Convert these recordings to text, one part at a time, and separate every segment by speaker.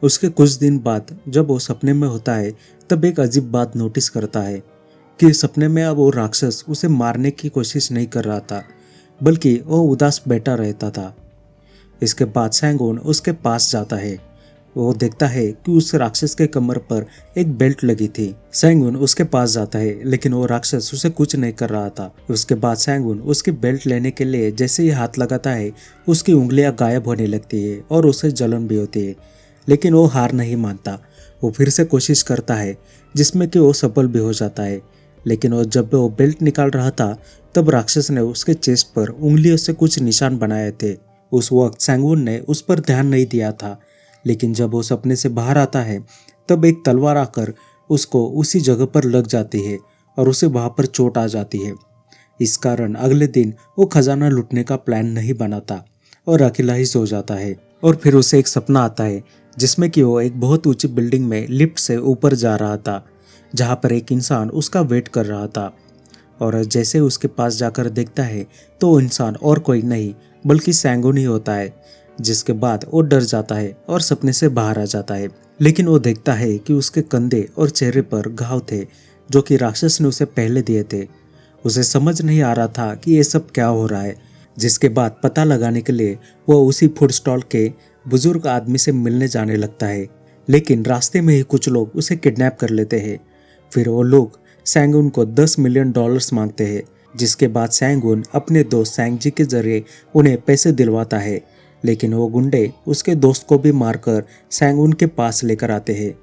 Speaker 1: उसके कुछ दिन बाद जब वो सपने में होता है तब एक अजीब बात नोटिस करता है कि सपने में अब वो राक्षस उसे मारने की कोशिश नहीं कर रहा था, बल्कि वो उदास बैठा रहता था। इसके बाद सैंगून उसके पास जाता है। वो देखता है कि उस राक्षस के कमर पर एक बेल्ट लगी थी। सैंगून उसके पास जाता है लेकिन वो राक्षस उसे कुछ नहीं कर रहा था। उसके बाद सैंगून उसकी बेल्ट लेने के लिए जैसे ही हाथ लगाता है उसकी उंगलियां गायब होने लगती है और उसे जलन भी होती है। लेकिन वो हार नहीं मानता। वो फिर से कोशिश करता है जिसमें कि वो सफल भी हो जाता है। लेकिन वो जब वो बेल्ट निकाल रहा था तब राक्षस ने उसके चेस्ट पर उंगलियों से कुछ निशान बनाए थे। उस वक्त सैंगून ने उस पर ध्यान नहीं दिया था, लेकिन जब वो सपने से बाहर आता है तब एक तलवार आकर उसको उसी जगह पर लग जाती है और उसे वहां पर चोट आ जाती है। इस कारण अगले दिन वो खजाना लूटने का प्लान नहीं बनाता और अकेला ही सो जाता है। और फिर उसे एक सपना आता है जिसमें कि वो एक बहुत ऊंची बिल्डिंग में लिफ्ट से ऊपर जा रहा था, जहां पर एक इंसान उसका वेट कर रहा था। और जैसे उसके पास जाकर देखता है तो वो इंसान और कोई नहीं बल्कि सैंगून ही होता है। जिसके बाद वो डर जाता है और सपने से बाहर आ जाता है। लेकिन वो देखता है कि उसके कंधे और चेहरे पर घाव थे जो कि राक्षस ने उसे पहले दिए थे। उसे समझ नहीं आ रहा था कि ये सब क्या हो रहा है। जिसके बाद पता लगाने के लिए वो उसी फूड स्टॉल के बुजुर्ग आदमी से मिलने जाने लगता है। लेकिन रास्ते में ही कुछ लोग उसे किडनैप कर लेते हैं। फिर वो लोग सैंगून को $10 मिलियन मांगते हैं। जिसके बाद सैंगून अपने दोस्त सैंगजी के जरिए उन्हें पैसे दिलवाता है। लेकिन वो गुंडे उसके दोस्त को भी मारकर सैंगून के पास लेकर आते हैं।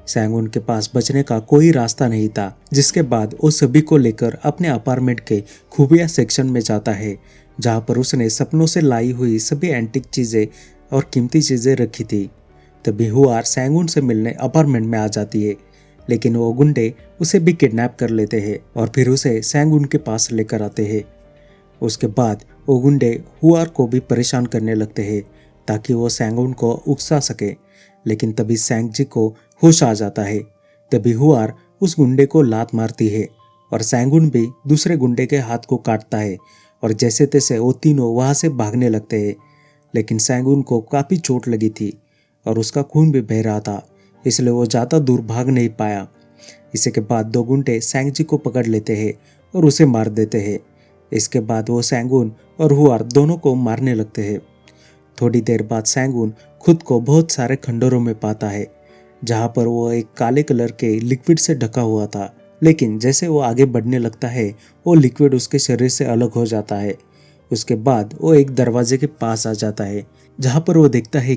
Speaker 1: सैंगून के पास बचने का कोई रास्ता नहीं था। जिसके बाद वो सभी को लेकर अपने अपार्टमेंट के खुफिया सेक्शन में जाता है, जहाँ पर उसने सपनों से लाई हुई सभी एंटीक चीजें और कीमती चीजें रखी थी। तभी हुआर सैंगून से मिलने अपार्टमेंट में आ जाती है, लेकिन वो गुंडे उसे भी किडनैप कर लेते हैं और फिर उसे सैंगून के पास लेकर आते हैं। उसके बाद वो गुंडे हुआर को भी परेशान करने लगते हैं ताकि वो सैंगून को उकसा सके। लेकिन तभी सैंगजी को होश आ जाता है। तभी हुआर उस गुंडे को लात मारती है और सैंगून भी दूसरे गुंडे के हाथ को काटता है और जैसे तैसे वो तीनों वहां से भागने लगते हैं। लेकिन सैंगून को काफी चोट लगी थी और उसका खून भी बह रहा था, इसलिए वो ज़्यादा दूर भाग नहीं पाया। इसी के बाद दो गुंडे सैंगजी को पकड़ लेते हैं और उसे मार देते हैं। इसके बाद वो सैंगून और हुआर दोनों को मारने लगते हैं। थोड़ी देर बाद सैंगून खुद को बहुत सारे खंडरों में पाता है, जहाँ पर वो एक काले कलर के लिक्विड से ढका हुआ था। लेकिन जैसे वो आगे बढ़ने लगता है वो लिक्विड उसके शरीर से अलग हो जाता है। उसके बाद वो एक दरवाजे के पास आ जाता है, जहाँ पर वो देखता है कि